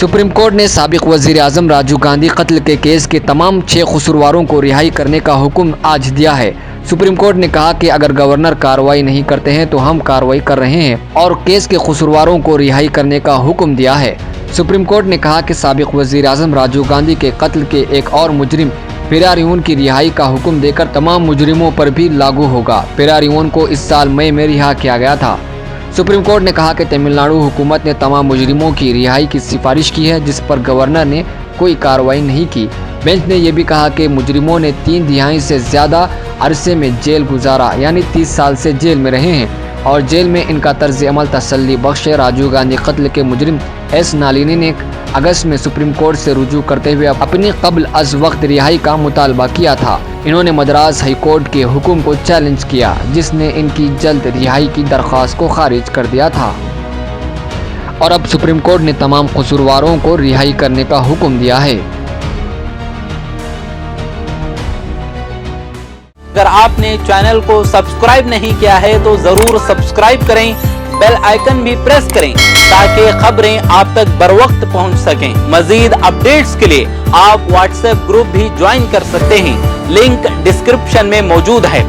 Supreme court ने साबिक वजीर आजम राजीव गांधी कत्ल के केस के तमाम 6 कसूरवारों को रिहाई करने का हुक्म आज दिया है। सुप्रीम कोर्ट ने कहा कि अगर गवर्नर कार्रवाई नहीं करते हैं तो हम कार्रवाई कर रहे हैं और केस के कसूरवारों को रिहाई करने का हुक्म दिया है। सुप्रीम कोर्ट ने कहा कि साबिक वजीर आजम राजीव गांधी के कत्ल के एक और मुजरिम पेरारियोन की रिहाई का हुक्म देकर तमाम मुजरिमों पर भी लागू होगा। पेरारियोन को इस साल मई में रिहा किया गया था। सुप्रीम कोर्ट ने कहा कि तमिलनाडु हुकूमत ने तमाम मुजरिमों की रिहाई की सिफारिश की है, जिस पर गवर्नर ने कोई कार्रवाई नहीं की। बेंच ने यह भी कहा कि मुजरिमों ने 3 तिहाई से ज़्यादा अरसे में जेल गुजारा, यानी 30 साल से जेल में रहे हैं और जेल में इनका तर्ज अमल तसल्ली बख्श है। राजीव गांधी कत्ल के मुजरिम एस नालिनी ने अगस्त में सुप्रीम कोर्ट से रुजू करते हुए अपनी कब्ल अज वक्त रिहाई का मुतालबा किया था। इन्होंने मद्रास हाई कोर्ट के हुक्म को चैलेंज किया, जिसने इनकी जल्द रिहाई की दरख्वास्त को खारिज कर दिया था और अब सुप्रीम कोर्ट ने तमाम कसूरवारों को रिहाई करने का हुक्म दिया है। अगर आपने चैनल को सब्सक्राइब नहीं किया है तो जरूर सब्सक्राइब करें, बेल आइकन भी प्रेस करें ताकि खबरें आप तक बर वक्त पहुंच सकें। मजीद अपडेट्स के लिए आप व्हाट्सएप ग्रुप भी ज्वाइन कर सकते हैं, लिंक डिस्क्रिप्शन में मौजूद है।